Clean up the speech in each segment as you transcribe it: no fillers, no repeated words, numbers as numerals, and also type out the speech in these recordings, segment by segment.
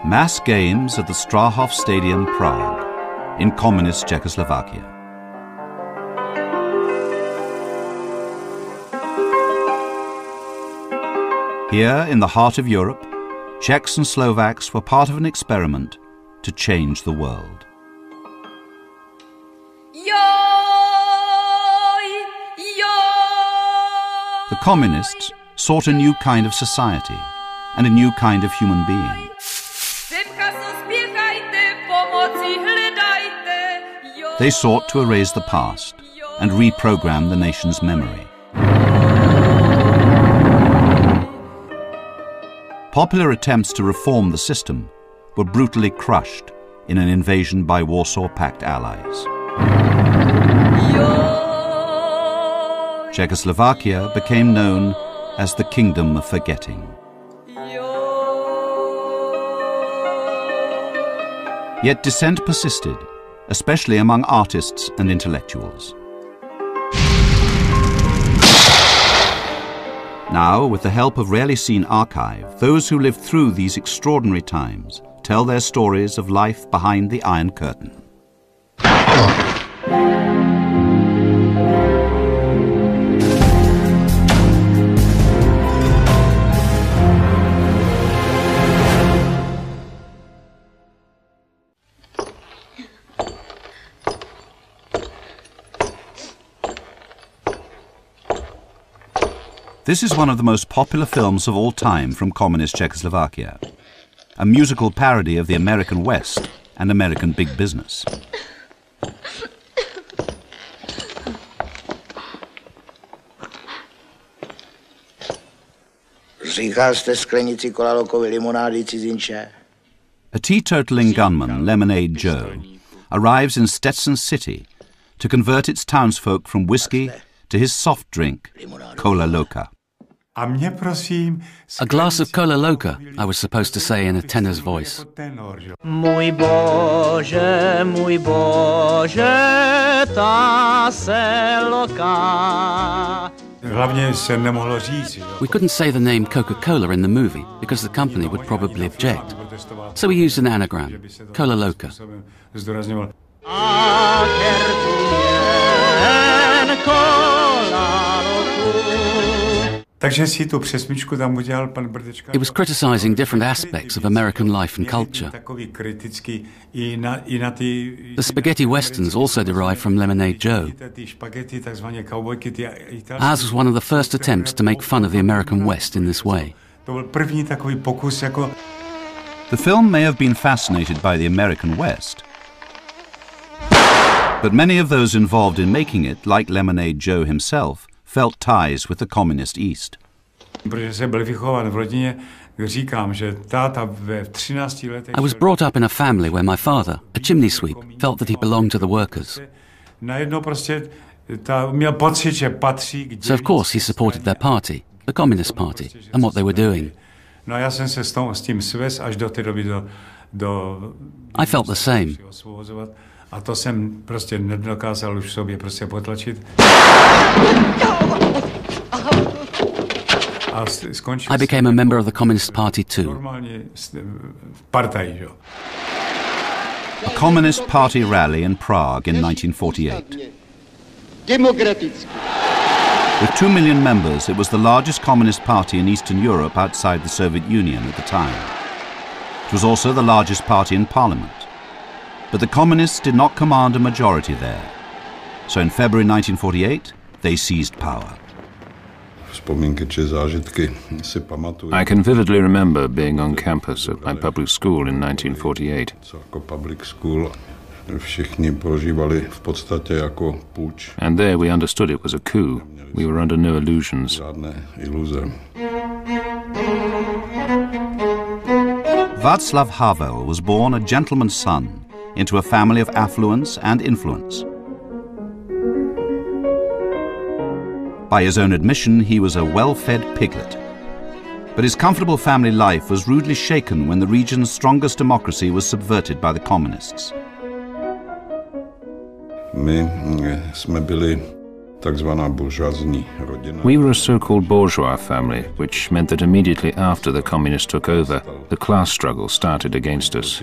Mass games at the Strahov Stadium, Prague, in communist Czechoslovakia. Here, in the heart of Europe, Czechs and Slovaks were part of an experiment to change the world. The communists sought a new kind of society and a new kind of human being. They sought to erase the past and reprogram the nation's memory. Popular attempts to reform the system were brutally crushed in an invasion by Warsaw Pact allies. Czechoslovakia became known as the Kingdom of Forgetting. Yet dissent persisted, especially among artists and intellectuals. Now, with the help of rarely seen archive, those who lived through these extraordinary times tell their stories of life behind the Iron Curtain. This is one of the most popular films of all time from communist Czechoslovakia, a musical parody of the American West and American big business. A teetotaling gunman, Lemonade Joe, arrives in Stetson City to convert its townsfolk from whiskey to his soft drink, Cola Loca. A glass of Cola Loca, I was supposed to say in a tenor's voice. Mój Bože, ta se loka. We couldn't say the name Coca-Cola in the movie because the company would probably object. So we used an anagram, Cola Loca. It was criticizing different aspects of American life and culture. The spaghetti westerns also derived from Lemonade Joe. Ours was one of the first attempts to make fun of the American West in this way. The film may have been fascinated by the American West, but many of those involved in making it, like Lemonade Joe himself, felt ties with the communist East. I was brought up in a family where my father, a chimney sweep, felt that he belonged to the workers. So of course he supported their party, the Communist Party, and what they were doing. I felt the same. I became a member of the Communist Party too. A Communist Party rally in Prague in 1948. With 2 million members, it was the largest communist party in Eastern Europe outside the Soviet Union at the time. It was also the largest party in parliament. But the communists did not command a majority there. So in February 1948, they seized power. I can vividly remember being on campus at my public school in 1948. And there we understood it was a coup. We were under no illusions. Václav Havel was born a gentleman's son into a family of affluence and influence. By his own admission, he was a well-fed piglet. But his comfortable family life was rudely shaken when the region's strongest democracy was subverted by the communists. We were a so-called bourgeois family, which meant that immediately after the communists took over, the class struggle started against us.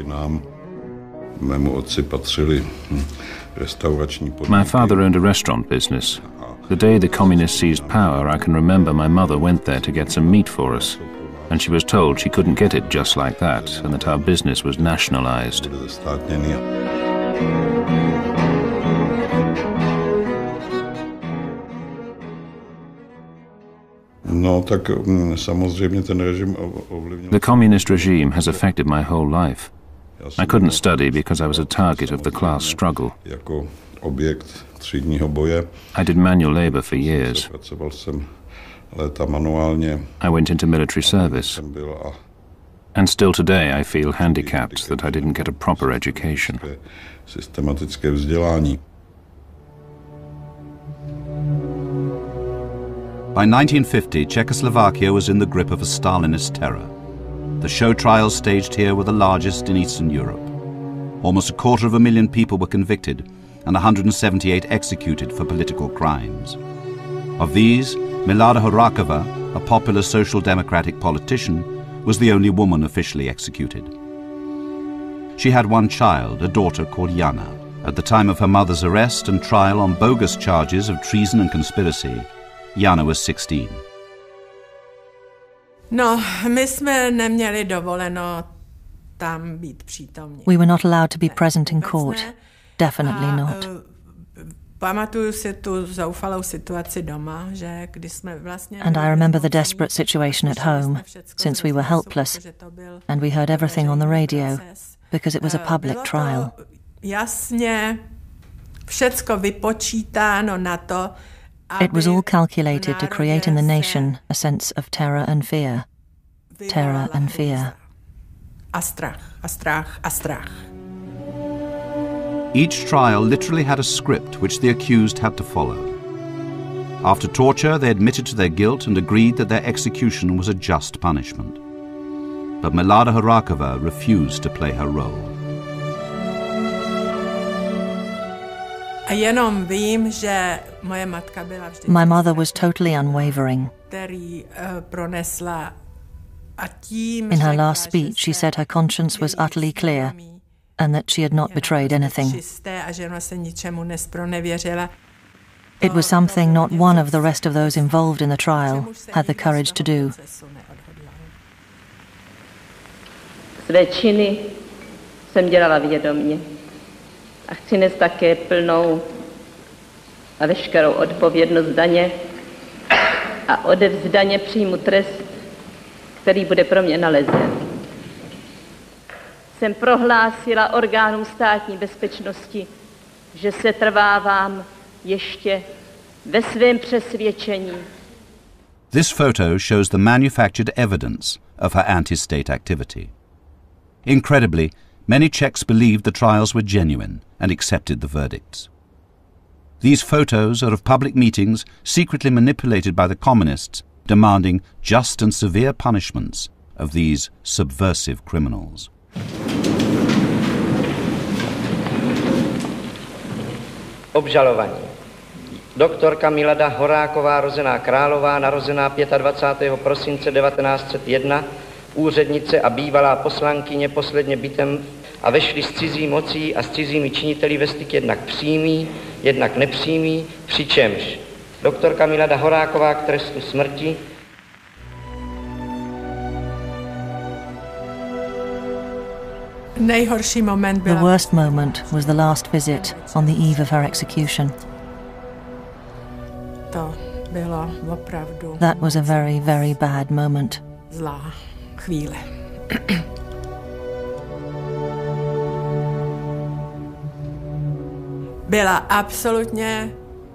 My father owned a restaurant business. The day the communists seized power, I can remember my mother went there to get some meat for us, and she was told she couldn't get it just like that, and that our business was nationalized. The communist regime has affected my whole life. I couldn't study because I was a target of the class struggle. I did manual labor for years. I went into military service. And still today I feel handicapped that I didn't get a proper education. By 1950, Czechoslovakia was in the grip of a Stalinist terror. The show trials staged here were the largest in Eastern Europe. Almost 250,000 people were convicted and 178 executed for political crimes. Of these, Milada Horakova, a popular social democratic politician, was the only woman officially executed. She had one child, a daughter called Jana. At the time of her mother's arrest and trial on bogus charges of treason and conspiracy, Jana was 16. We were not allowed to be present in court. Definitely not. And I remember the desperate situation at home, since we were helpless, and we heard everything on the radio, because it was a public trial. It was all calculated to create in the nation a sense of terror and fear. Terror and fear. Each trial literally had a script which the accused had to follow. After torture, they admitted to their guilt and agreed that their execution was a just punishment. But Milada Horakova refused to play her role. My mother was totally unwavering. In her last speech, she said her conscience was utterly clear and that she had not betrayed anything. It was something not one of the rest of those involved in the trial had the courage to do. Své činy jsem dělala vědomě a chci nést také plnou a veškerou odpovědnost za ně a odevzdaně přijmu trest, který bude pro mě nalezen. Jsem prohlásila orgánům státní bezpečnosti, že se trvávám ještě ve svém přesvědčení. This photo shows the manufactured evidence of her anti-state activity. Incredibly, many Czechs believed the trials were genuine and accepted the verdicts. These photos are of public meetings secretly manipulated by the communists, demanding just and severe punishments of these subversive criminals. Obžalovaní. Doktorka Milada Horáková, rozená Králová, narozená 25. prosince 1901, úřednice a bývalá poslankyně posledně bytem a vešli s cizí mocí a s cizími činiteli ve styk jednak přímý, jednak nepřímý, přičemž doktorka Milada Horáková k trestu smrti The worst moment was the last visit on the eve of her execution. That was a very, very bad moment.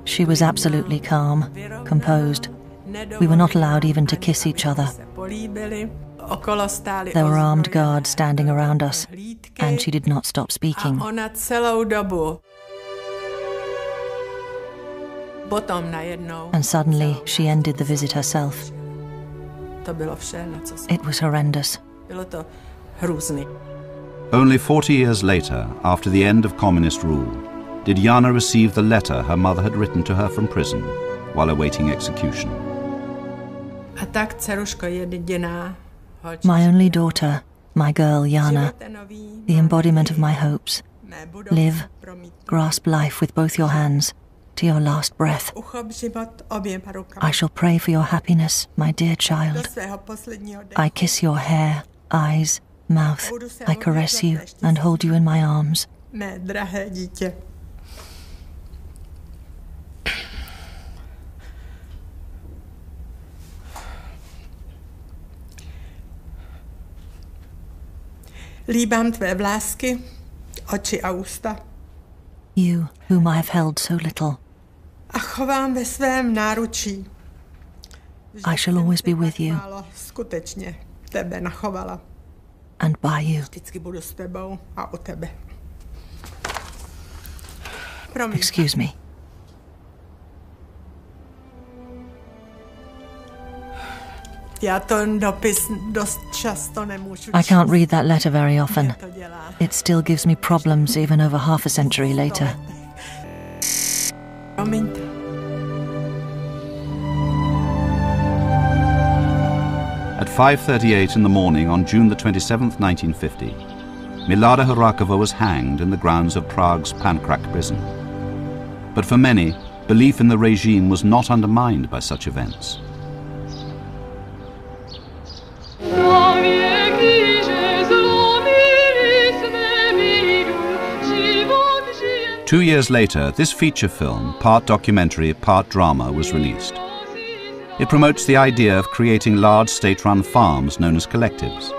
She was absolutely calm, composed. We were not allowed even to kiss each other. There were armed guards standing around us, and she did not stop speaking. And suddenly she ended the visit herself. It was horrendous. Only 40 years later, after the end of communist rule, did Jana receive the letter her mother had written to her from prison while awaiting execution. My only daughter, my girl Jana, the embodiment of my hopes. Live, grasp life with both your hands, to your last breath. I shall pray for your happiness, my dear child. I kiss your hair, eyes, mouth. I caress you and hold you in my arms. Líbám tvé vlásky, oči a ústa. You, whom I have held so little. A chovám ve svém náručí. I shall always be with you. Skutečně tebe nachovala. And by you. Vždycky budu s tebou a o tebe. Excuse me. Já ten dopis dost často nemůžu. I can't read that letter very often. It still gives me problems even over half a century later. Promiňte. At 5:38 in the morning on June the 27th, 1950, Milada Horakova was hanged in the grounds of Prague's Pankrak prison. But for many, belief in the regime was not undermined by such events. Two years later, this feature film, part documentary, part drama, was released. It promotes the idea of creating large state-run farms known as collectives.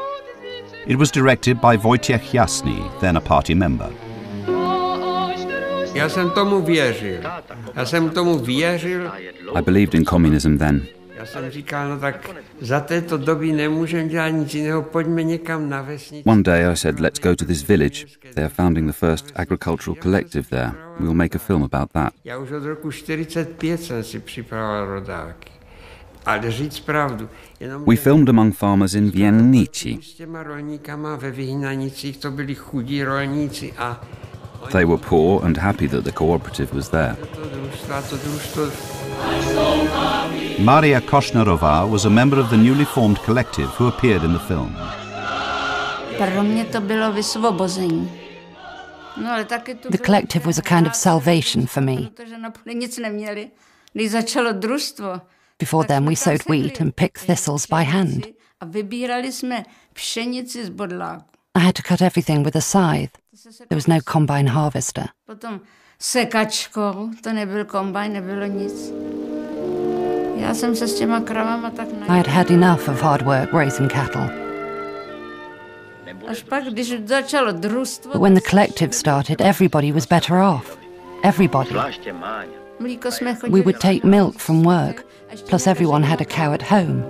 It was directed by Wojciech Jasny, then a party member. I believed in communism then. One day I said, let's go to this village. They are founding the first agricultural collective there. We'll make a film about that. We filmed among farmers in Wiennici. They were poor and happy that the cooperative was there. Maria Košnerová was a member of the newly formed collective who appeared in the film. The collective was a kind of salvation for me. Before then, we sowed wheat and picked thistles by hand. I had to cut everything with a scythe. There was no combine harvester. I had had enough of hard work raising cattle. But when the collective started, everybody was better off. Everybody. We would take milk from work, plus everyone had a cow at home.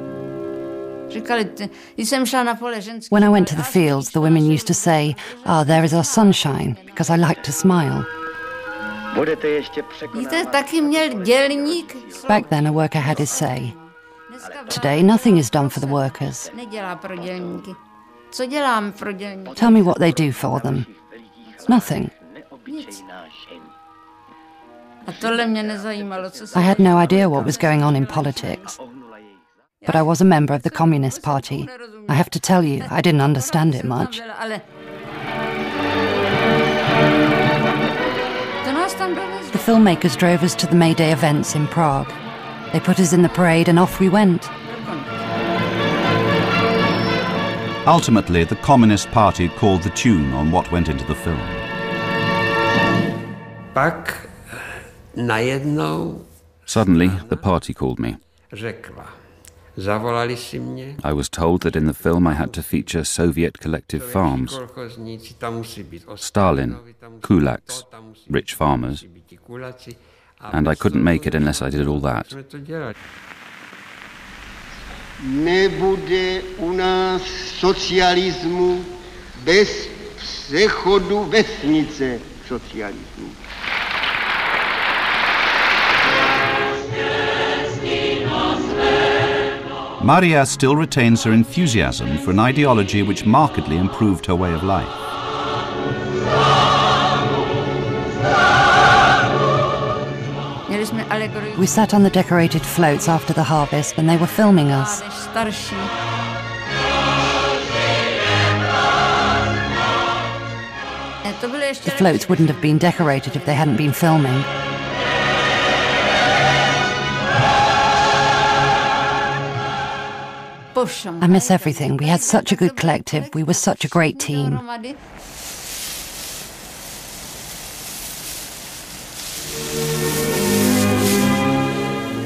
When I went to the fields, the women used to say, "Ah, there is our sunshine," because I liked to smile. Back then, a worker had his say. Today, nothing is done for the workers. Tell me what they do for them. Nothing. I had no idea what was going on in politics. But I was a member of the Communist Party. I have to tell you, I didn't understand it much. The filmmakers drove us to the May Day events in Prague. They put us in the parade and off we went. Ultimately, the Communist Party called the tune on what went into the film. Suddenly, the party called me. I was told that in the film I had to feature Soviet collective farms. Stalin, kulaks, rich farmers. And I couldn't make it unless I did all that. Nebude u nás socialismu bez přechodu vesnice socialismu. Maria still retains her enthusiasm for an ideology which markedly improved her way of life. We sat on the decorated floats after the harvest and they were filming us. The floats wouldn't have been decorated if they hadn't been filming. I miss everything. We had such a good collective. We were such a great team.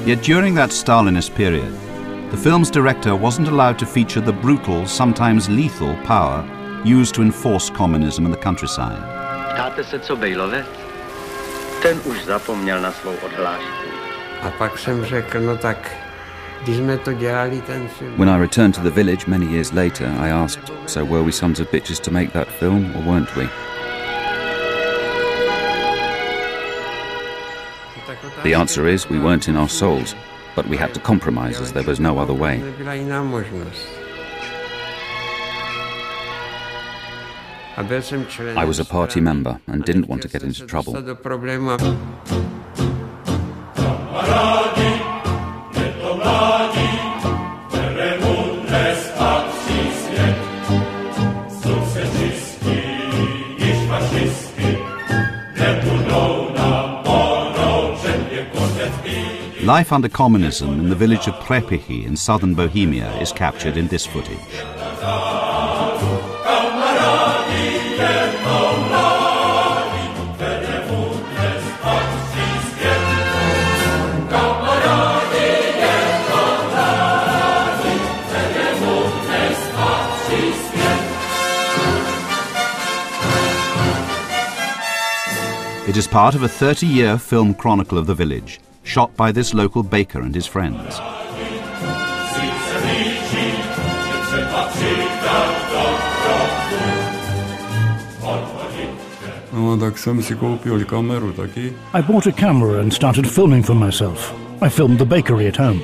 Yet during that Stalinist period, the film's director wasn't allowed to feature the brutal, sometimes lethal power used to enforce communism in the countryside. Ptáte se, co Bejlovec? Ten už zapomněl na svou odhlášku. A pak jsem řekl, no tak, když jsme to dělali ten film. When I returned to the village many years later, I asked, so were we sons of bitches to make that film, or weren't we? The answer is we weren't in our souls, but we had to compromise as there was no other way. I was a party member and didn't want to get into trouble. Life under communism in the village of Prepichy in southern Bohemia is captured in this footage. It is part of a 30-year film chronicle of the village, shot by this local baker and his friends. I bought a camera and started filming for myself. I filmed the bakery at home.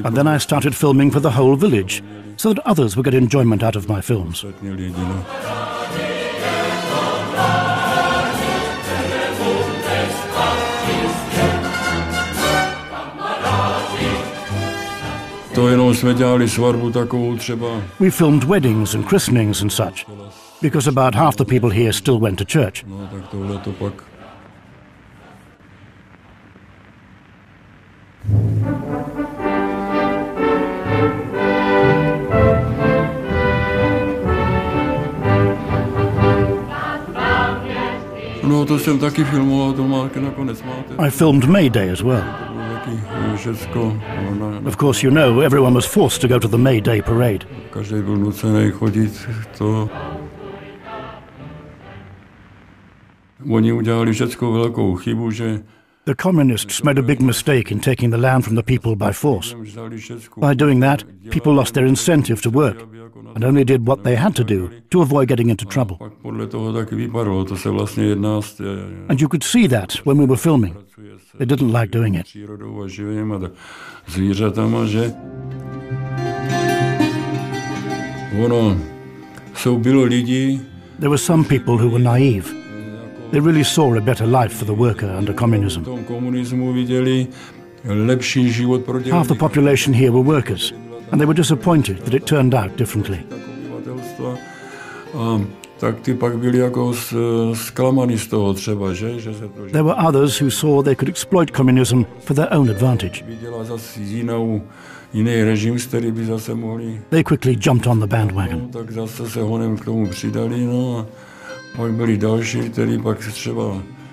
And then I started filming for the whole village, so that others would get enjoyment out of my films. We filmed weddings and christenings and such, because about half the people here still went to church. I filmed May Day as well. Of course, you know, everyone was forced to go to the May Day parade. The communists made a big mistake in taking the land from the people by force. By doing that, people lost their incentive to work and only did what they had to do to avoid getting into trouble. And you could see that when we were filming. They didn't like doing it. There were some people who were naive. They really saw a better life for the worker under communism. Half the population here were workers, and they were disappointed that it turned out differently. There were others who saw they could exploit communism for their own advantage. They quickly jumped on the bandwagon.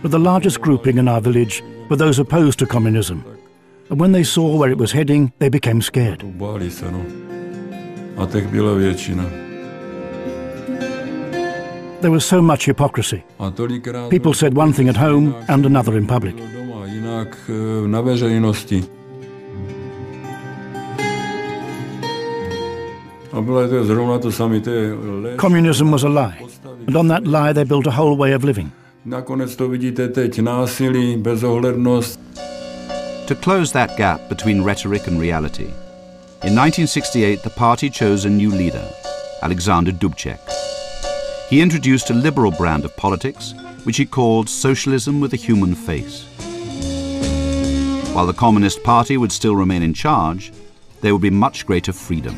But the largest grouping in our village were those opposed to communism. And when they saw where it was heading, they became scared. There was so much hypocrisy. People said one thing at home and another in public. Communism was a lie, and on that lie they built a whole way of living. To close that gap between rhetoric and reality, In 1968, the party chose a new leader, Alexander Dubček. He introduced a liberal brand of politics, which he called socialism with a human face. While the Communist Party would still remain in charge, there would be much greater freedom.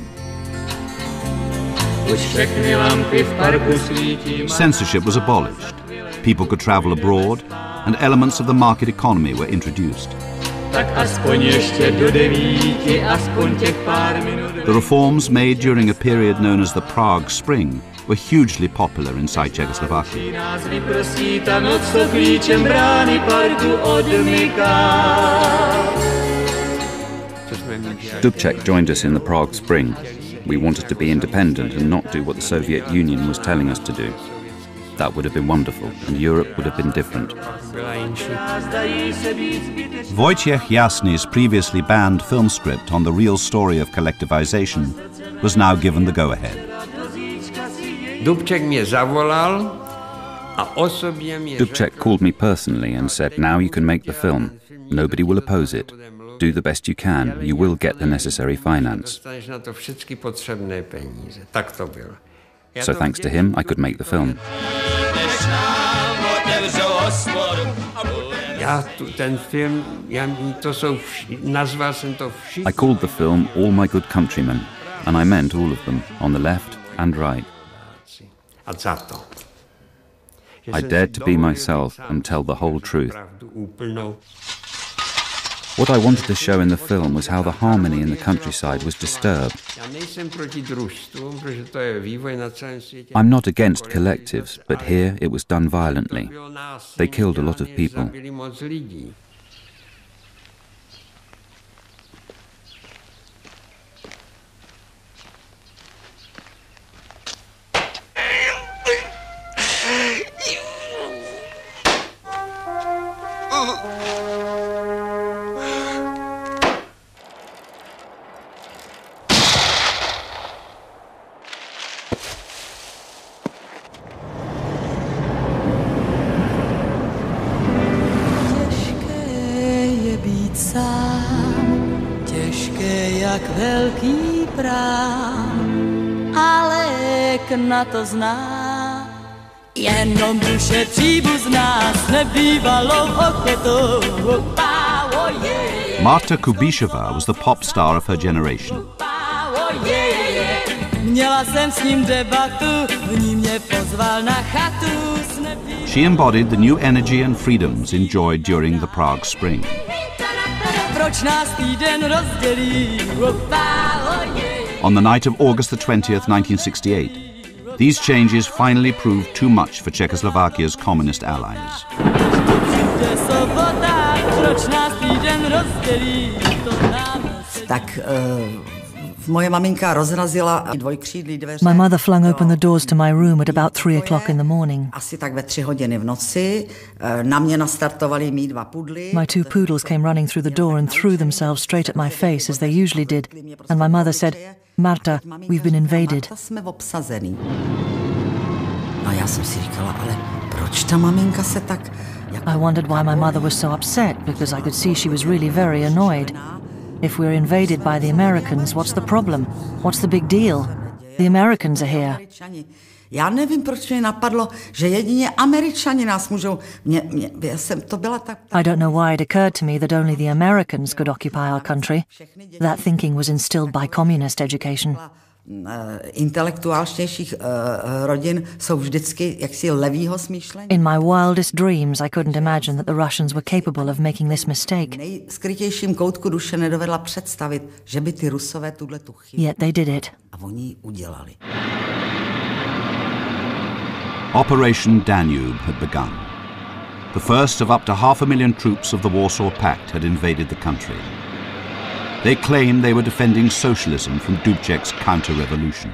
Censorship was abolished, people could travel abroad, and elements of the market economy were introduced. The reforms made during a period known as the Prague Spring were hugely popular inside Czechoslovakia. Dubček joined us in the Prague Spring. We wanted to be independent and not do what the Soviet Union was telling us to do. That would have been wonderful, and Europe would have been different. Wojciech Jasny's previously banned film script on the real story of collectivization was now given the go-ahead. Dubček called me personally and said, "Now you can make the film. Nobody will oppose it. Do the best you can. You will get the necessary finance." So thanks to him, I could make the film. I called the film All My Good Countrymen, and I meant all of them, on the left and right. I dared to be myself and tell the whole truth. What I wanted to show in the film was how the harmony in the countryside was disturbed. I'm not against collectives, but here it was done violently. They killed a lot of people. To zná, jenom duše příbuzná s nebývalou ochotou. Marta Kubišová was the pop star of her generation. Měla jsem s ním debatu, v ní mě pozval na chatu. She embodied the new energy and freedoms enjoyed during the Prague Spring. Proč nás týden rozdělí? On the night of August the 20th, 1968, these changes finally proved too much for Czechoslovakia's communist allies. My mother flung open the doors to my room at about 3 o'clock in the morning. My 2 poodles came running through the door and threw themselves straight at my face, as they usually did, and my mother said, "Marta, we've been invaded." I wondered why my mother was so upset, because I could see she was really very annoyed. If we're invaded by the Americans, what's the problem? What's the big deal? The Americans are here. I don't know why it occurred to me that only the Americans could occupy our country. That thinking was instilled by communist education. In my wildest dreams, I couldn't imagine that the Russians were capable of making this mistake. Yet they did it. Operation Danube had begun. The first of up to 500,000 troops of the Warsaw Pact had invaded the country. They claimed they were defending socialism from Dubček's counter-revolution.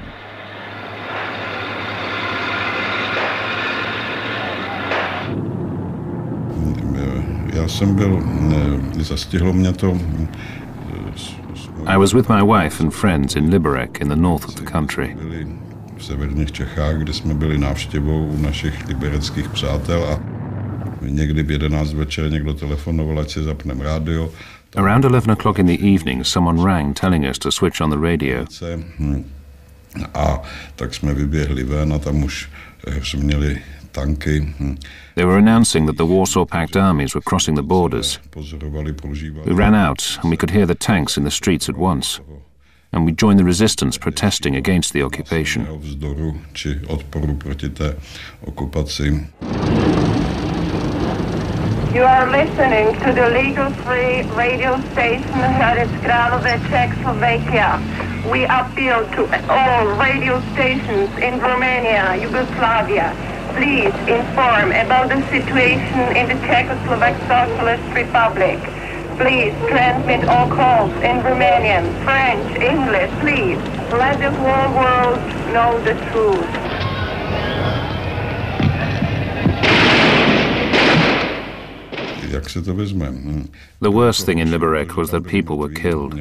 I was with my wife and friends in Liberec in the north of the country. Around 11 o'clock in the evening, someone rang telling us to switch on the radio. They were announcing that the Warsaw Pact armies were crossing the borders. We ran out and we could hear the tanks in the streets at once. And we joined the resistance protesting against the occupation. You are listening to the legal free radio station Hradec Králové, Czechoslovakia. We appeal to all radio stations in Romania, Yugoslavia. Please inform about the situation in the Czechoslovak Socialist Republic. Please transmit all calls in Romanian, French, English, please. Let the whole world know the truth. The worst thing in Liberec was that people were killed.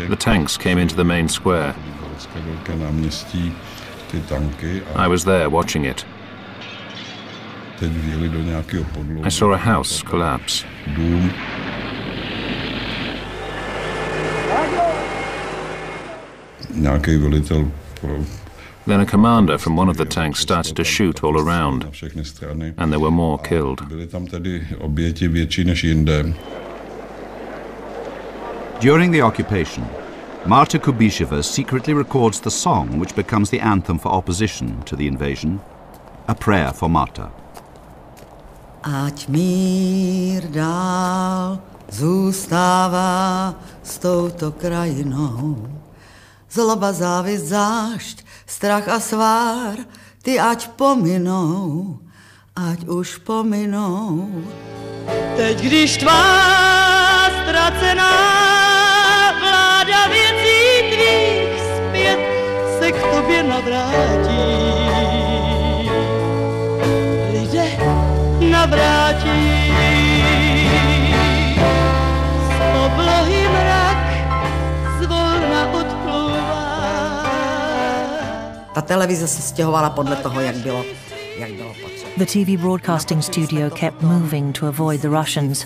The tanks came into the main square. I was there watching it. I saw a house collapse. Then a commander from one of the tanks started to shoot all around, and there were more killed. During the occupation, Marta Kubisheva secretly records the song which becomes the anthem for opposition to the invasion, A Prayer for Marta. Ať mír dál zůstává s touto krajinou. Zloba, závist, zášť, strach a svár, ty ať pominou, ať už pominou. Teď, když tvá ztracená vláda věcí tvých zpět se k tobě navrátí, lidé navrátí. Z oblohy mrak zvolna odplouvá. Ta televize se stěhovala podle toho, jak bylo potřeba. The TV broadcasting studio kept moving to avoid the Russians.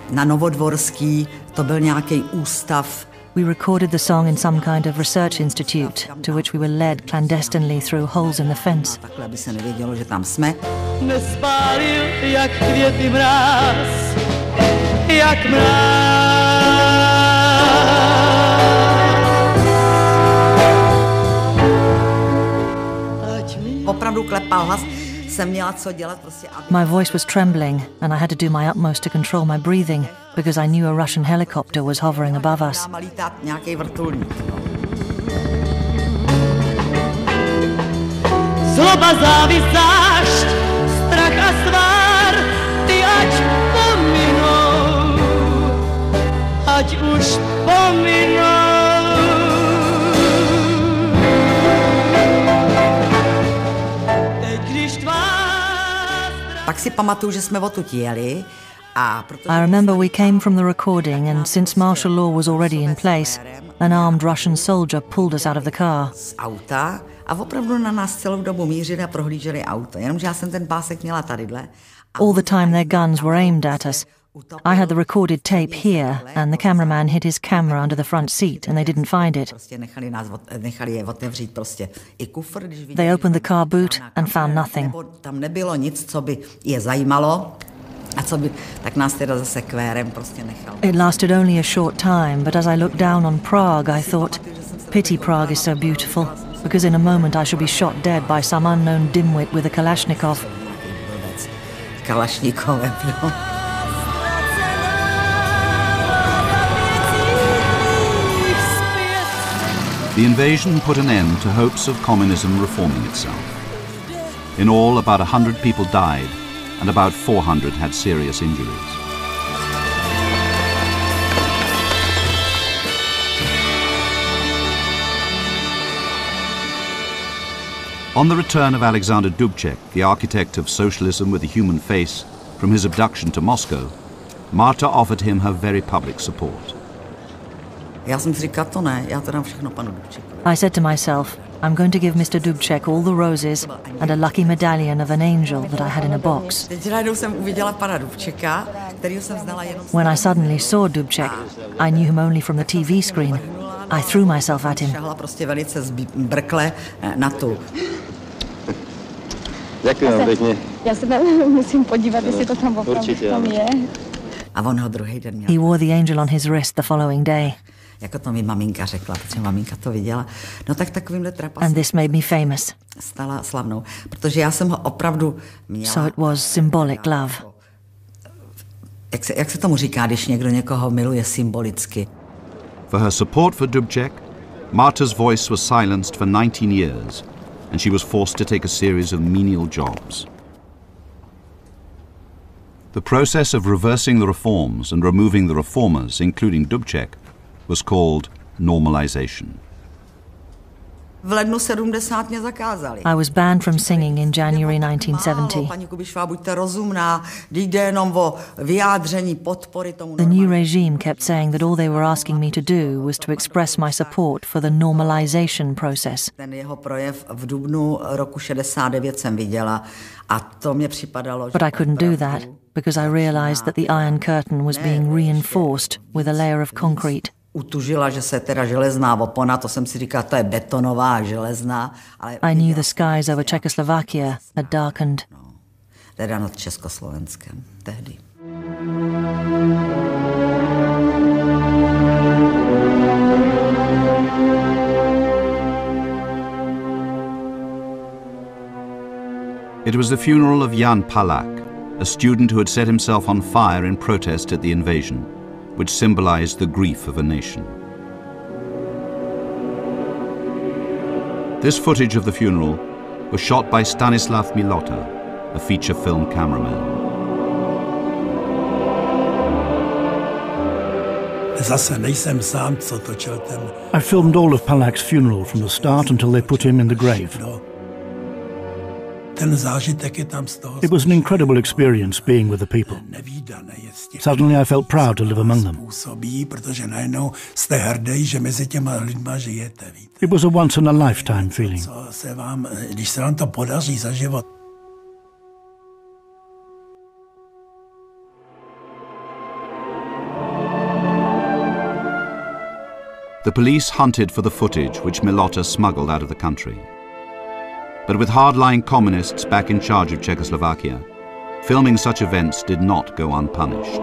Na Novodvorský to byl nějaký ústav. We recorded the song in some kind of research institute to which we were led clandestinely through holes in the fence. Takhle, aby se nevědělo, že tam jsme. Nespálil jak květy mráz, jak mráz. Opravdu klepal hlas, jsem měla co dělat prostě. My voice was trembling and I had to do my utmost to control my breathing because I knew a Russian helicopter was hovering above us. Nějaký vrtulník. Zloba, závist, zášť, strach a svár, ty ať pominou, ať už pominou. Pak si pamatuju, že jsme odtud jeli. I remember we came from the recording and since martial law was already in place, an armed Russian soldier pulled us out of the car. Z auta a opravdu na nás celou dobu mířili a prohlíželi auto. Jenomže já jsem ten pásek měla tadyhle. All the time their guns were aimed at us. I had the recorded tape here and the cameraman hid his camera under the front seat and they didn't find it. They opened the car boot and found nothing. Tam nebylo nic, co by je zajímalo. A co by, tak nás teda zase kvérem prostě nechal. It lasted only a short time, but as I looked down on Prague, I thought, pity Prague is so beautiful, because in a moment I shall be shot dead by some unknown dimwit with a Kalashnikov. Kalashnikovem, no. The invasion put an end to hopes of communism reforming itself. In all, about 100 people died, and about 400 had serious injuries. On the return of Alexander Dubček, the architect of socialism with a human face, from his abduction to Moscow, Marta offered him her very public support. I said to myself, I'm going to give Mr. Dubček all the roses and a lucky medallion of an angel that I had in a box. When I suddenly saw Dubček, I knew him only from the TV screen. I threw myself at him. He wore the angel on his wrist the following day. And this made me famous. So it was symbolic love. For her support for Dubček, Marta's voice was silenced for 19 years, and she was forced to take a series of menial jobs. The process of reversing the reforms and removing the reformers, including Dubček, was called normalization. I was banned from singing in January 1970. The new regime kept saying that all they were asking me to do was to express my support for the normalization process. But I couldn't do that because I realized that the Iron Curtain was being reinforced with a layer of concrete. I knew the skies over Czechoslovakia had darkened. It was the funeral of Jan Palach, a student who had set himself on fire in protest at the invasion, which symbolized the grief of a nation. This footage of the funeral was shot by Stanislav Milota, a feature film cameraman. I filmed all of Palach's funeral from the start until they put him in the grave. It was an incredible experience being with the people. Suddenly I felt proud to live among them. It was a once-in-a-lifetime feeling. The police hunted for the footage which Milota smuggled out of the country. But with hardline communists back in charge of Czechoslovakia, filming such events did not go unpunished.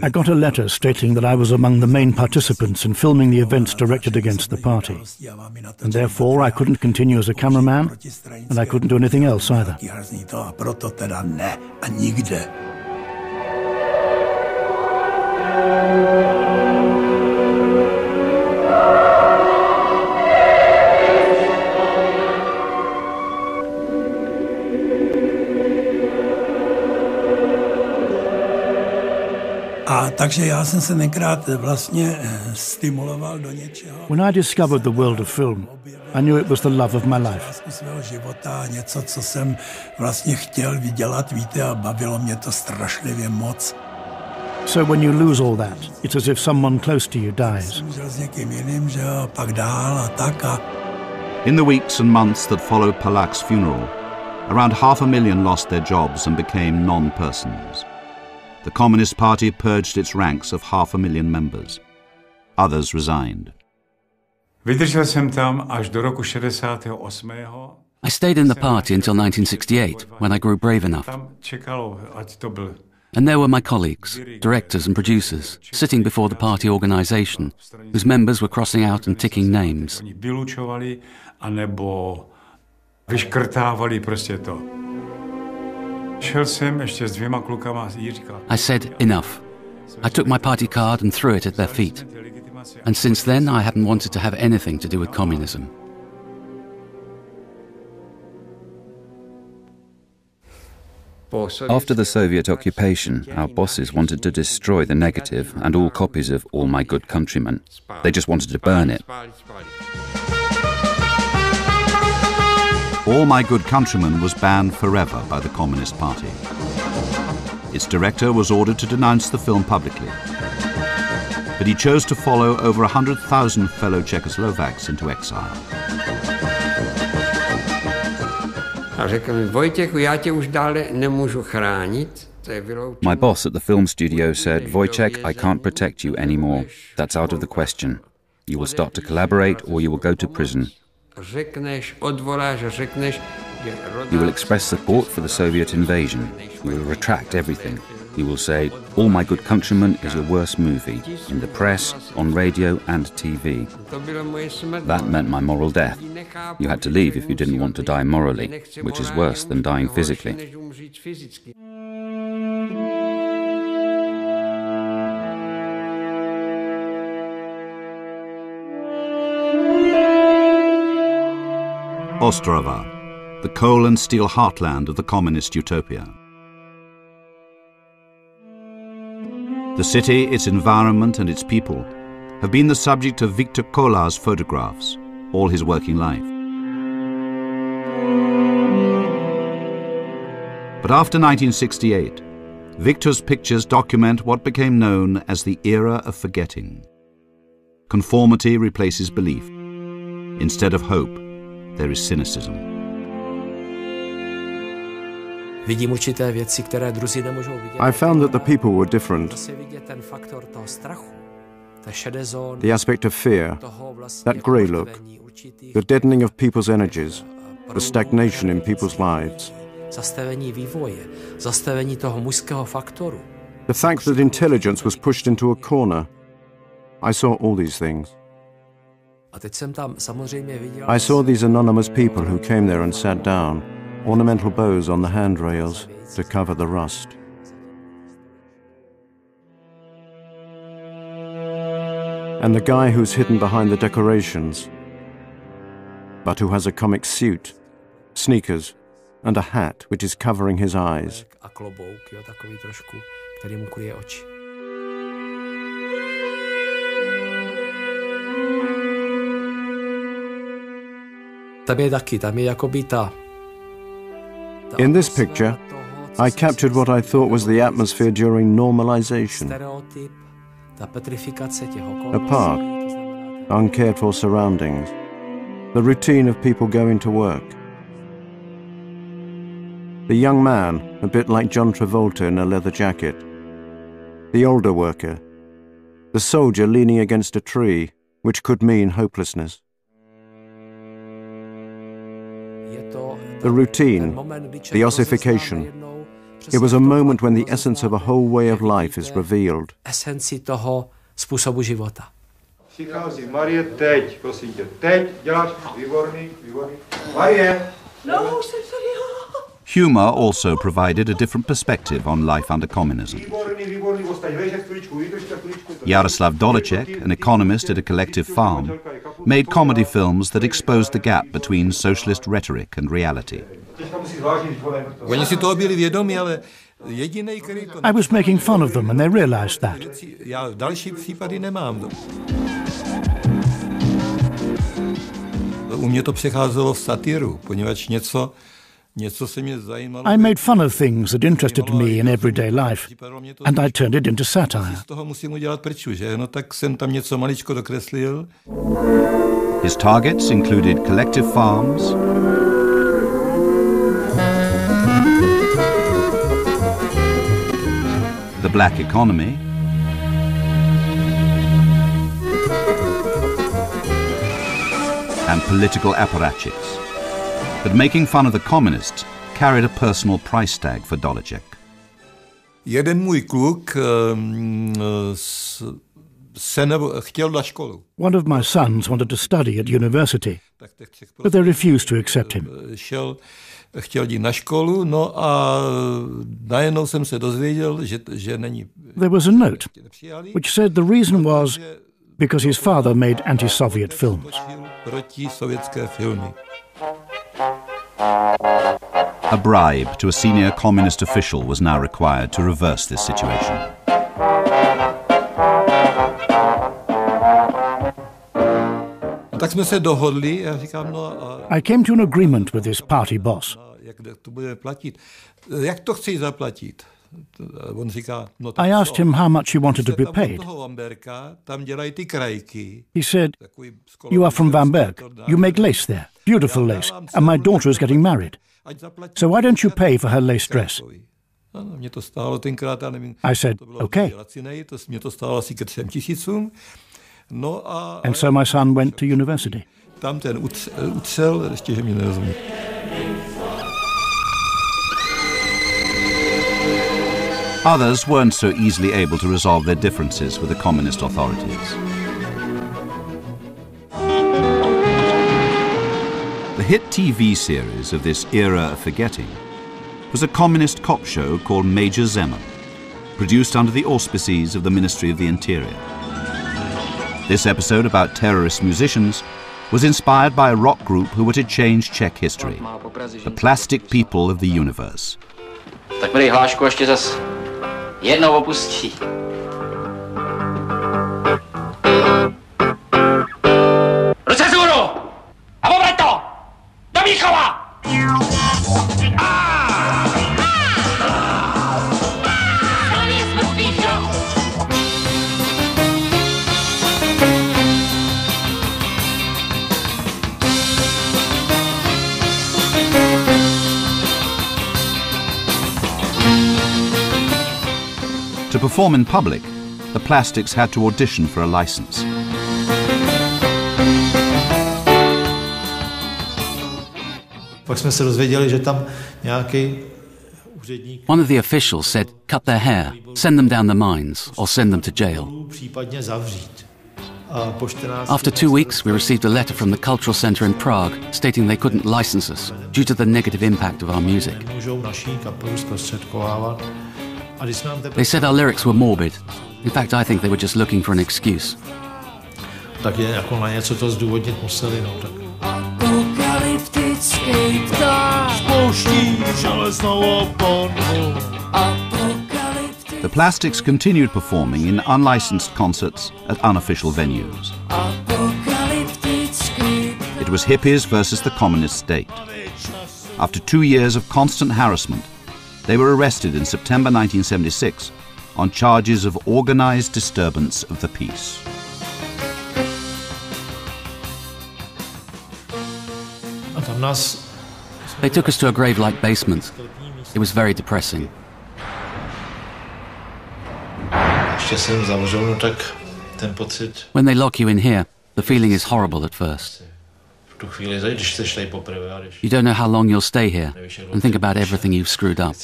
I got a letter stating that I was among the main participants in filming the events directed against the party, and therefore I couldn't continue as a cameraman, and I couldn't do anything else either. When I discovered the world of film, I knew it was the love of my life. So when you lose all that, it's as if someone close to you dies. In the weeks and months that followed Palach's funeral, around 500,000 lost their jobs and became non-persons. The Communist Party purged its ranks of 500,000 members. Others resigned. I stayed in the party until 1968, when I grew brave enough. And there were my colleagues, directors and producers, sitting before the party organization, whose members were crossing out and ticking names. I said, enough. I took my party card and threw it at their feet. And since then, I haven't wanted to have anything to do with communism. After the Soviet occupation, our bosses wanted to destroy the negative and all copies of All My Good Countrymen. They just wanted to burn it. All My Good Countrymen was banned forever by the Communist Party. Its director was ordered to denounce the film publicly. But he chose to follow over 100,000 fellow Czechoslovaks into exile. My boss at the film studio said, "Wojciech, I can't protect you anymore. That's out of the question. You will start to collaborate or you will go to prison. You will express support for the Soviet invasion. You will retract everything. You will say, 'All My Good Countrymen' is your worst movie, in the press, on radio and TV." That meant my moral death. You had to leave if you didn't want to die morally, which is worse than dying physically. Ostrava, the coal and steel heartland of the communist utopia. The city, its environment and its people have been the subject of Victor Kola's photographs all his working life. But after 1968, Victor's pictures document what became known as the era of forgetting. Conformity replaces belief. Instead of hope, there is cynicism. I found that the people were different. The aspect of fear, that grey look, the deadening of people's energies, the stagnation in people's lives. The fact that intelligence was pushed into a corner. I saw all these things. I saw these anonymous people who came there and sat down, ornamental bows on the handrails to cover the rust. And the guy who's hidden behind the decorations, but who has a comic suit, sneakers, and a hat which is covering his eyes. In this picture, I captured what I thought was the atmosphere during normalization. A park, uncared for surroundings, the routine of people going to work. The young man, a bit like John Travolta in a leather jacket. The older worker. The soldier leaning against a tree, which could mean hopelessness. The routine, the ossification. It was a moment when the essence of a whole way of life is revealed. Přichází Marie teď, prosím tě, teď děláš výborný. Marie! No, jsem sorry. Humor also provided a different perspective on life under communism. Jaroslav Dolecek, an economist at a collective farm, made comedy films that exposed the gap between socialist rhetoric and reality. I was making fun of them and they realized that. U mě to přecházelo v satiru, poněvadž něco I made fun of things that interested me in everyday life, and I turned it into satire. His targets included collective farms, the black economy, and political apparatchiks. But making fun of the communists carried a personal price tag for Dolecek. Jeden můj kluk chtěl na školu. One of my sons wanted to study at university, but they refused to accept him. Chtěl jít na školu, no a najednou jsem se dozvěděl, že není. There was a note which said the reason was because his father made anti-Soviet films. Protisovětské filmy. A bribe to a senior communist official was now required to reverse this situation. Tak jsme se dohodli, já říkám, I came to an agreement with this party boss. Jak to budeme platit? Jak to chceš zaplatit? I asked him how much he wanted to be paid. He said, "You are from Bamberg. You make lace there, beautiful lace, and my daughter is getting married. So why don't you pay for her lace dress?" I said, "Okay." And so my son went to university. Others weren't so easily able to resolve their differences with the communist authorities. The hit TV series of this era of forgetting was a communist cop show called Major Zeman, produced under the auspices of the Ministry of the Interior. This episode about terrorist musicians was inspired by a rock group who were to change Czech history, the Plastic People of the Universe. Tak mi dej hlášku ještě zas jednou opustí. Ruce vzhůru! A obrať to! Do Míchova! To perform in public, the Plastics had to audition for a license. One of the officials said, cut their hair, send them down the mines, or send them to jail. After 2 weeks, we received a letter from the Cultural Center in Prague stating they couldn't license us due to the negative impact of our music. They said our lyrics were morbid. In fact, I think they were just looking for an excuse. The Plastics continued performing in unlicensed concerts at unofficial venues. It was hippies versus the communist state. After 2 years of constant harassment, they were arrested in September 1976 on charges of organized disturbance of the peace. They took us to a grave-like basement. It was very depressing. When they lock you in here, the feeling is horrible at first. You don't know how long you'll stay here and think about everything you've screwed up.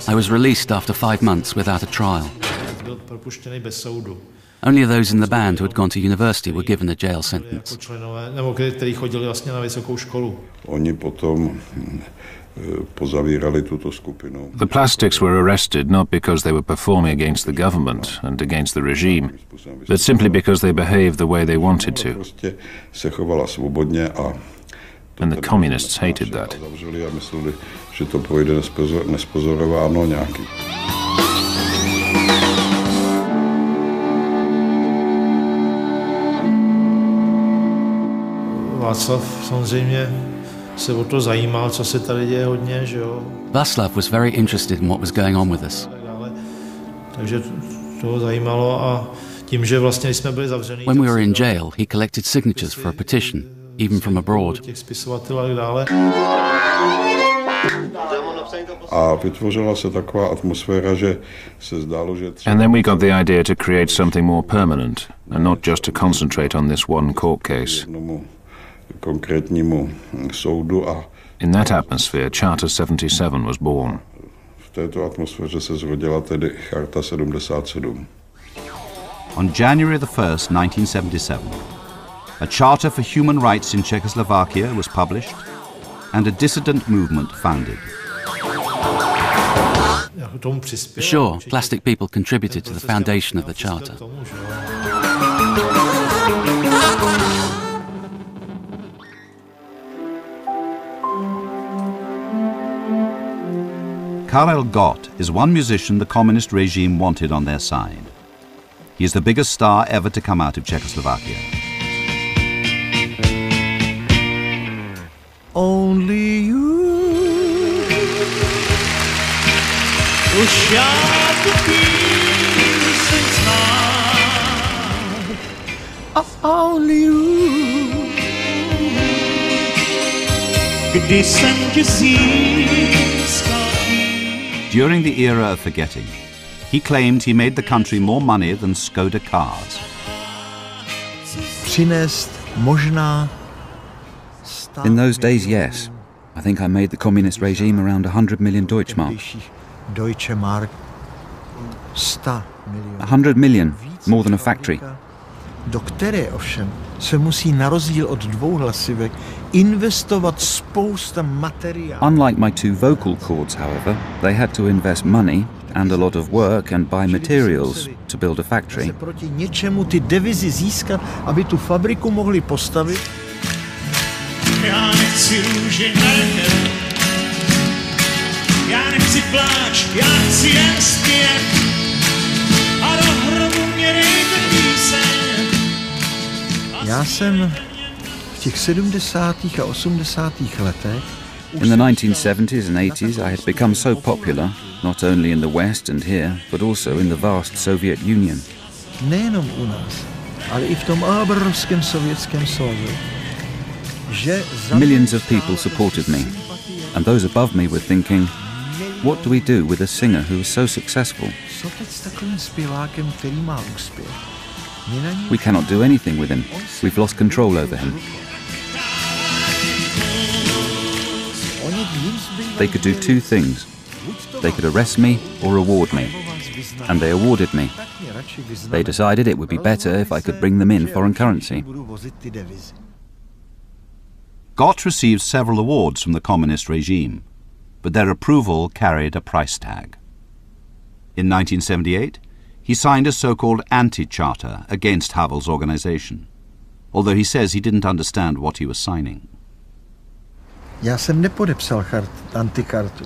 I was released after 5 months without a trial. Only those in the band who had gone to university were given a jail sentence. The Plastics were arrested not because they were performing against the government and against the regime, but simply because they behaved the way they wanted to. And the communists hated that. Václav was very interested in what was going on with us. When we were in jail, he collected signatures for a petition, even from abroad. And then we got the idea to create something more permanent, and not just to concentrate on this one court case. In that atmosphere, Charter 77 was born. On January the 1st, 1977, a Charter for Human Rights in Czechoslovakia was published and a dissident movement founded. Sure, Plastic People contributed to the foundation of the Charter. Karel Gott is one musician the communist regime wanted on their side. He is the biggest star ever to come out of Czechoslovakia. only you. Už já tu píseň znám. Only you. Kdy jsem tě získal. During the era of forgetting, he claimed he made the country more money than Skoda cars. Přinést možná. In those days, yes. I think I made the communist regime around 100 million Deutschmark. Deutsche Mark. 100 milionů. 100 million, more than a factory. Do které ovšem se musí na rozdíl od dvou hlasivek investovat spousta materiálu. Unlike my two vocal cords, however, they had to invest money and a lot of work and buy materials to build a factory. Proti něčemu ty devizy získat, aby tu fabriku mohli postavit. Já nechci růži na rtěl, já nechci pláč, já chci jen zpět a do hrobu mě dejte píseň. Já jsem v těch 70. a 80. letech In the 1970s and 80s, I had become so popular, not only in the West and here, but also in the vast Soviet Union. Nejenom u nás, ale i v tom obrovském Sovětském svazu. Millions of people supported me, and those above me were thinking, what do we do with a singer who is so successful? We cannot do anything with him. We've lost control over him. They could do two things. They could arrest me or award me. And they awarded me. They decided it would be better if I could bring them in foreign currency. Gott received several awards from the communist regime, but their approval carried a price tag. In 1978, he signed a so-called anti-charter against Havel's organization, although he says he didn't understand what he was signing. Já jsem nepodepsal antikartu.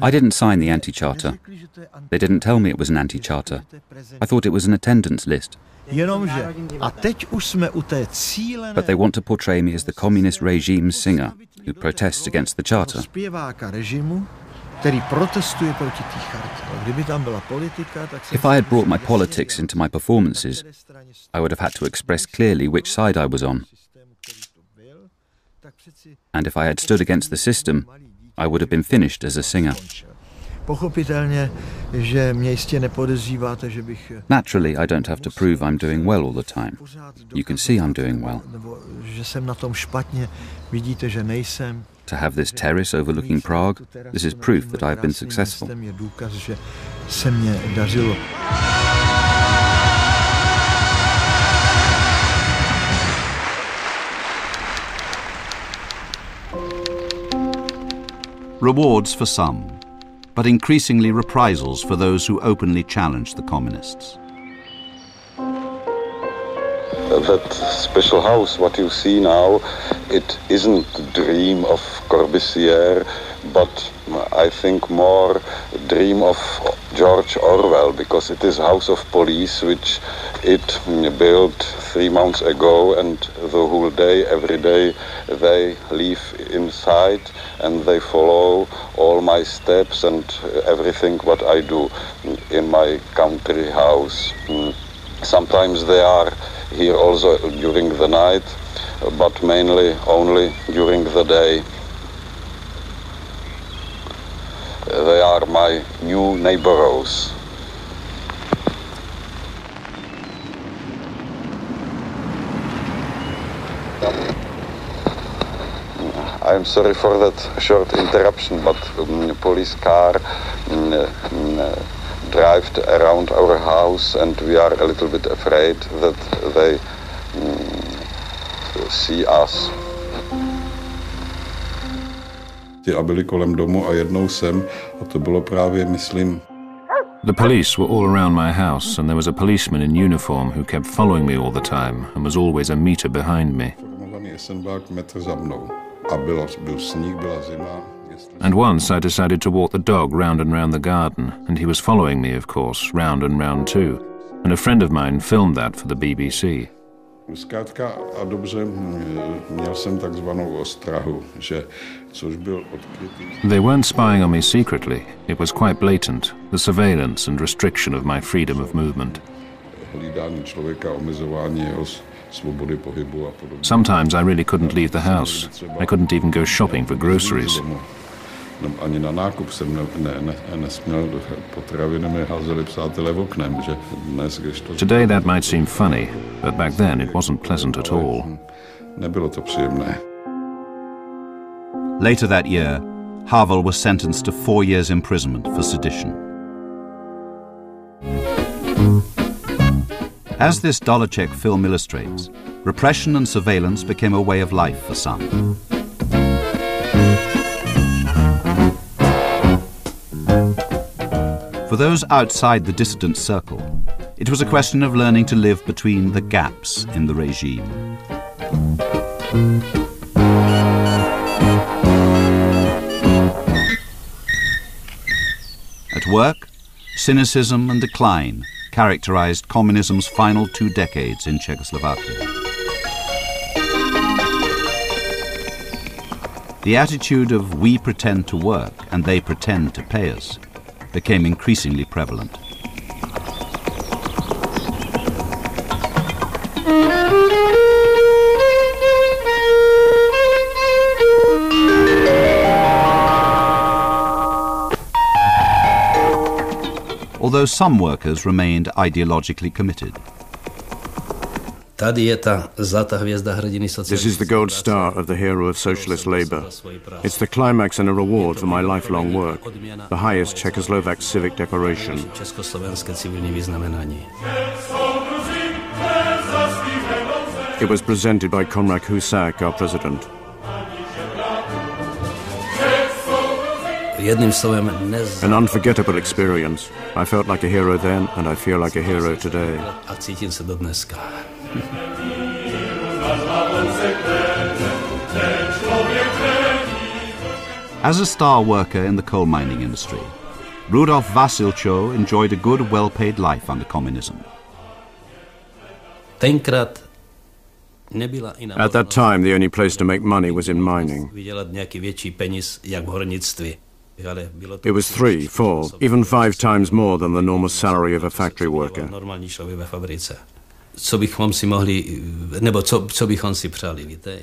I didn't sign the anti-charter. They didn't tell me it was an anti-charter. I thought it was an attendance list. But they want to portray me as the communist regime's singer who protests against the charter. If I had brought my politics into my performances, I would have had to express clearly which side I was on. And if I had stood against the system, I would have been finished as a singer. Naturally, I don't have to prove I'm doing well all the time. You can see I'm doing well. To have this terrace overlooking Prague, this is proof that I have been successful. Rewards for some, but increasingly reprisals for those who openly challenged the communists. That special house, what you see now, it isn't the dream of Corbusier, but I think more dream of George Orwell, because it is house of police which it built 3 months ago, and the whole day, every day, they live inside and they follow all my steps and everything what I do in my country house. Sometimes they are here also during the night, but mainly only during the day. They are my new neighbors. I'm sorry for that short interruption, but police car drive around our house, and we are a little bit afraid that they see us. A byli kolem domu a jednou sem, a to bylo právě, myslím. The police were all around my house, and there was a policeman in uniform who kept following me all the time and was always a meter behind me. And once I decided to walk the dog round and round the garden, and he was following me, of course, round and round too. And a friend of mine filmed that for the BBC. Zkrátka a dobře, měl jsem takzvanou ostrahu, že což byl odkrytý. They weren't spying on me secretly. It was quite blatant, the surveillance and restriction of my freedom of movement. Hlídání člověka, omezování jeho svobody pohybu a podobně. Sometimes I really couldn't leave the house. I couldn't even go shopping for groceries. Ani na nákup jsem nesměl, potraviny mi házeli přátelé oknem, že dnes, když to... Today that might seem funny, but back then it wasn't pleasant at all. Nebylo to příjemné. Later that year, Havel was sentenced to 4 years imprisonment for sedition. As this Doliček film illustrates, repression and surveillance became a way of life for some. For those outside the dissident circle, it was a question of learning to live between the gaps in the regime. At work, cynicism and decline characterized communism's final 2 decades in Czechoslovakia. The attitude of we pretend to work and they pretend to pay us became increasingly prevalent. Although some workers remained ideologically committed. This is the gold star of the hero of socialist labor. It's the climax and a reward for my lifelong work, the highest Czechoslovak civic decoration. It was presented by Konrad Husák, our president. An unforgettable experience. I felt like a hero then, and I feel like a hero today. As a star worker in the coal mining industry, Rudolf Vasilcho enjoyed a good, well-paid life under communism. At that time, the only place to make money was in mining. It was 3, 4, even 5 times more than the normal salary of a factory worker.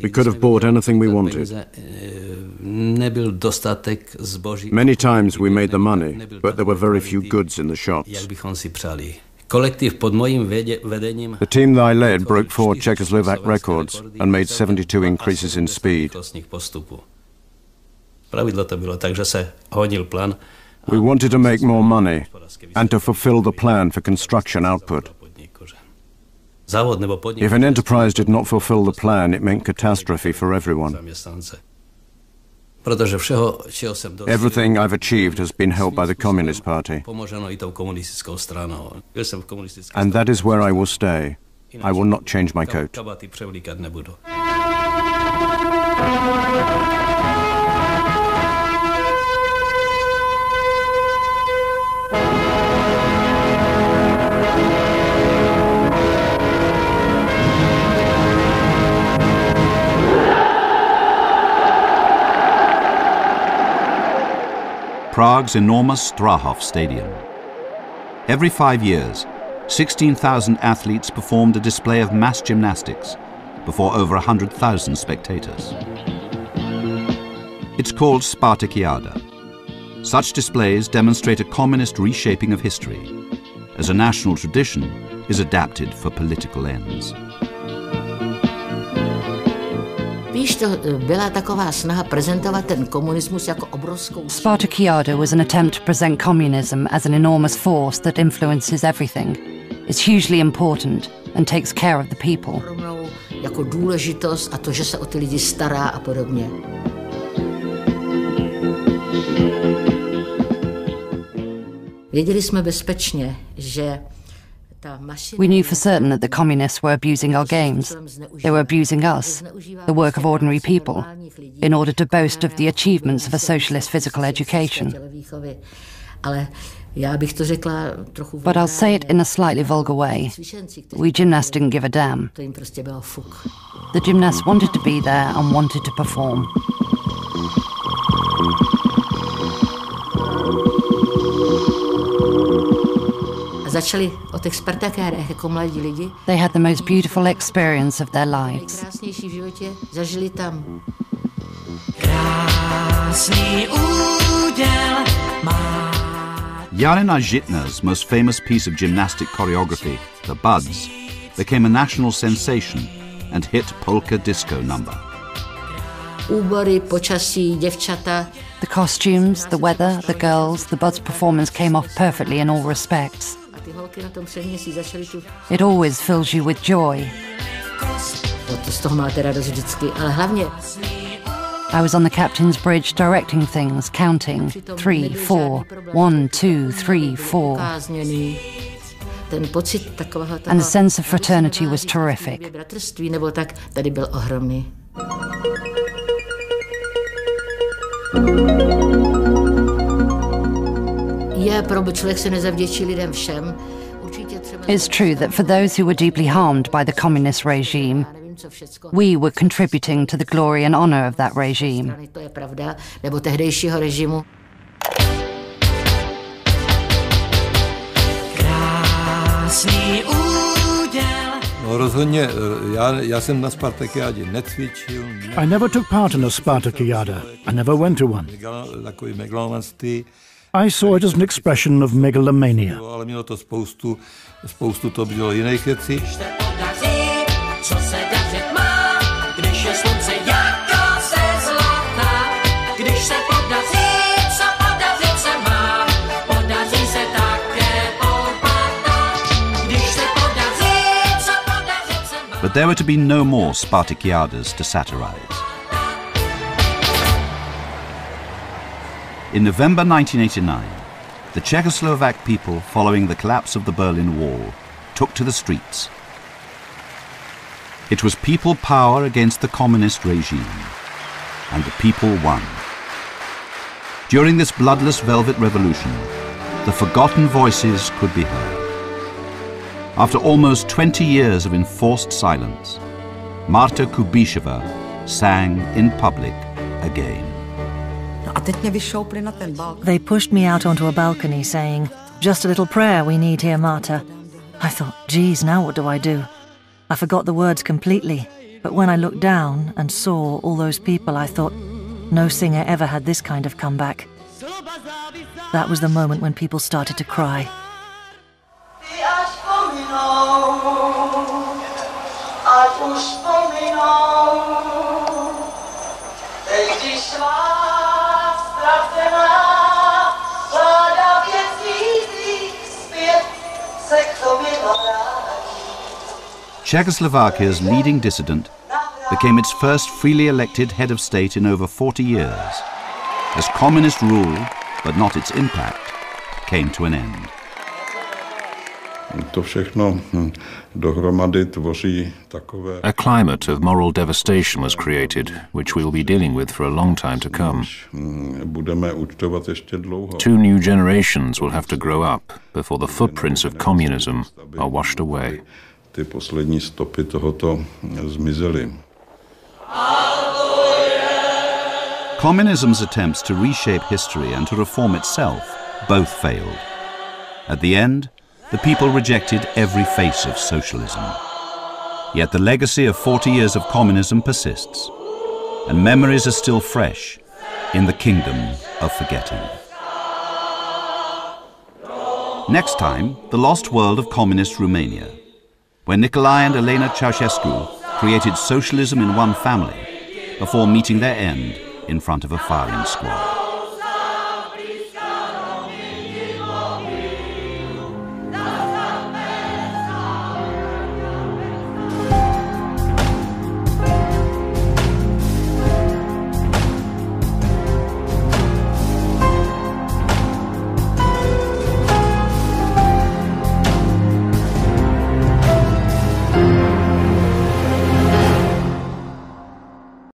We could have bought anything we wanted. Many times we made the money, but there were very few goods in the shops. The team that I led broke 4 Czechoslovak records and made 72 increases in speed. We wanted to make more money and to fulfill the plan for construction output. If an enterprise did not fulfill the plan, it meant catastrophe for everyone. Everything I've achieved has been helped by the Communist Party. And that is where I will stay. I will not change my coat. Prague's enormous Strahov Stadium. Every 5 years, 16,000 athletes performed a display of mass gymnastics before over 100,000 spectators. It's called Spartakiada. Such displays demonstrate a communist reshaping of history, as a national tradition is adapted for political ends. Spartakiada was an attempt to present communism as an enormous force that influences everything, is hugely important and takes care of the people. We knew for certain that the communists were abusing our games. They were abusing us, the work of ordinary people, in order to boast of the achievements of a socialist physical education. But I'll say it in a slightly vulgar way. We gymnasts didn't give a damn. The gymnasts wanted to be there and wanted to perform. They had the most beautiful experience of their lives. Jarina Žitna's most famous piece of gymnastic choreography, The Buds, became a national sensation and hit polka disco number. The costumes, the weather, the girls, the Buds performance came off perfectly in all respects. It always fills you with joy. I was on the captain's bridge directing things, counting 3, 4, 1, 2, 3, 4. And the sense of fraternity was terrific. It's true that for those who were deeply harmed by the communist regime, we were contributing to the glory and honor of that regime. I never took part in a Spartakiada. I never went to one. I saw it as an expression of megalomania. But there were to be no more Spartakiadas to satirize. In November 1989, the Czechoslovak people, following the collapse of the Berlin Wall, took to the streets. It was people power against the communist regime, and the people won. During this bloodless velvet revolution, the forgotten voices could be heard. After almost 20 years of enforced silence, Marta Kubisheva sang in public again. They pushed me out onto a balcony saying, "Just a little prayer we need here, Marta." I thought, geez, now what do I do? I forgot the words completely, but when I looked down and saw all those people, I thought, no singer ever had this kind of comeback. That was the moment when people started to cry. Czechoslovakia's leading dissident became its first freely elected head of state in over 40 years, as communist rule, but not its impact, came to an end. A climate of moral devastation was created, which we will be dealing with for a long time to come. 2 new generations will have to grow up before the footprints of communism are washed away. Communism's attempts to reshape history and to reform itself both failed. At the end, the people rejected every face of socialism. Yet the legacy of 40 years of communism persists, and memories are still fresh in the kingdom of forgetting. Next time, the lost world of communist Romania, where Nicolae and Elena Ceausescu created socialism in one family before meeting their end in front of a firing squad.